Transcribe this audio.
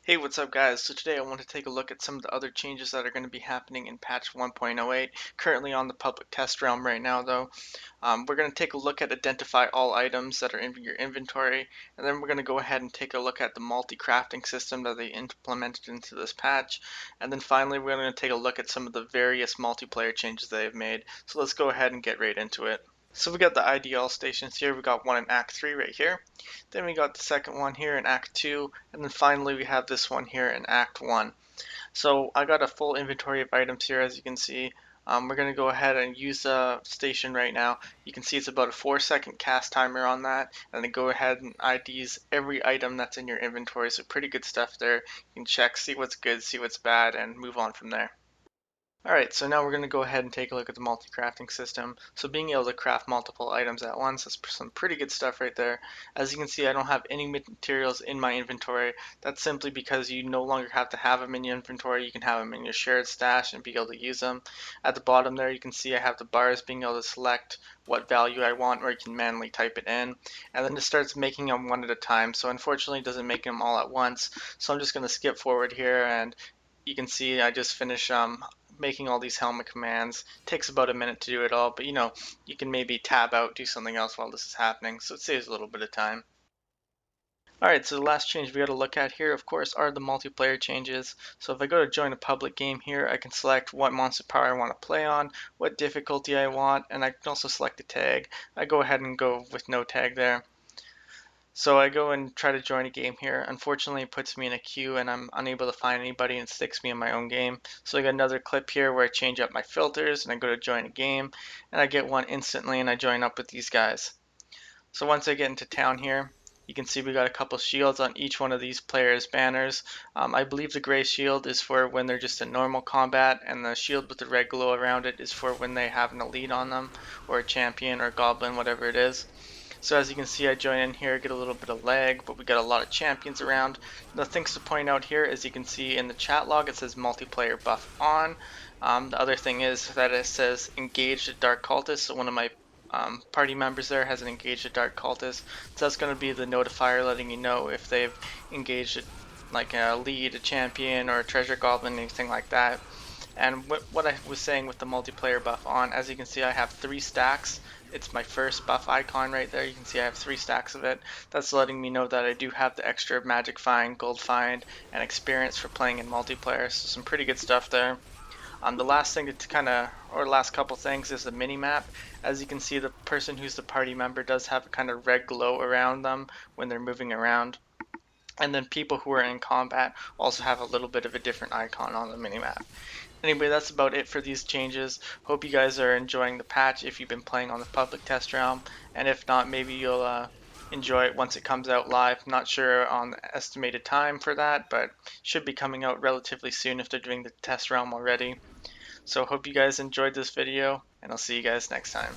Hey, what's up guys? So today I want to take a look at some of the other changes that are going to be happening in patch 1.08, currently on the public test realm right now though. We're going to take a look at identify all items that are in your inventory, and then we're going to go ahead and take a look at the multi-crafting system that they implemented into this patch, and then finally we're going to take a look at some of the various multiplayer changes they've made. So let's go ahead and get right into it. So we got the IDL stations here. We got one in Act 3 right here. Then we got the second one here in Act 2. And then finally we have this one here in Act 1. So I got a full inventory of items here, as you can see. We're going to go ahead and use the station right now. You can see it's about a 4-second cast timer on that. And then go ahead and IDs every item that's in your inventory. So pretty good stuff there. You can check, see what's good, see what's bad, and move on from there. Alright, so now we're going to go ahead and take a look at the multi-crafting system. So being able to craft multiple items at once, that's some pretty good stuff right there. As you can see, I don't have any materials in my inventory. That's simply because you no longer have to have them in your inventory. You can have them in your shared stash and be able to use them. At the bottom there, you can see I have the bars being able to select what value I want, or you can manually type it in. And then it starts making them one at a time. So unfortunately, it doesn't make them all at once. So I'm just going to skip forward here, and you can see I just finished making all these helmet commands. Takes about a minute to do it all, but you can maybe tab out, do something else while this is happening, so it saves a little bit of time. Alright, so the last change we got to look at here, of course, are the multiplayer changes. So if I go to join a public game here, I can select what monster power I want to play on, what difficulty I want, and I can also select a tag. I go ahead and go with no tag there. So I go and try to join a game here. Unfortunately, it puts me in a queue and I'm unable to find anybody and sticks me in my own game. So I got another clip here where I change up my filters and I go to join a game and I get one instantly and I join up with these guys. So once I get into town here, you can see we got a couple shields on each one of these players' banners. I believe the gray shield is for when they're just in normal combat, and the shield with the red glow around it is for when they have an elite on them, or a champion or a goblin, whatever it is. So as you can see, I join in here, get a little bit of lag, but we got a lot of champions around. The things to point out here, as you can see in the chat log, it says multiplayer buff on. The other thing is that it says engage a dark cultist, so one of my party members there has an engaged a dark cultist. So that's going to be the notifier letting you know if they've engaged like a lead, a champion, or a treasure goblin, anything like that. And what I was saying with the multiplayer buff on, as you can see, I have 3 stacks. It's my first buff icon right there. You can see I have 3 stacks of it. That's letting me know that I do have the extra magic find, gold find, and experience for playing in multiplayer. So some pretty good stuff there. The last thing to last couple things is the mini map. As you can see, the person who's the party member does have a kind of red glow around them when they're moving around. And then people who are in combat also have a little bit of a different icon on the minimap. Anyway, that's about it for these changes. Hope you guys are enjoying the patch if you've been playing on the public test realm. And if not, maybe you'll enjoy it once it comes out live. Not sure on the estimated time for that, but should be coming out relatively soon if they're doing the test realm already. So hope you guys enjoyed this video, and I'll see you guys next time.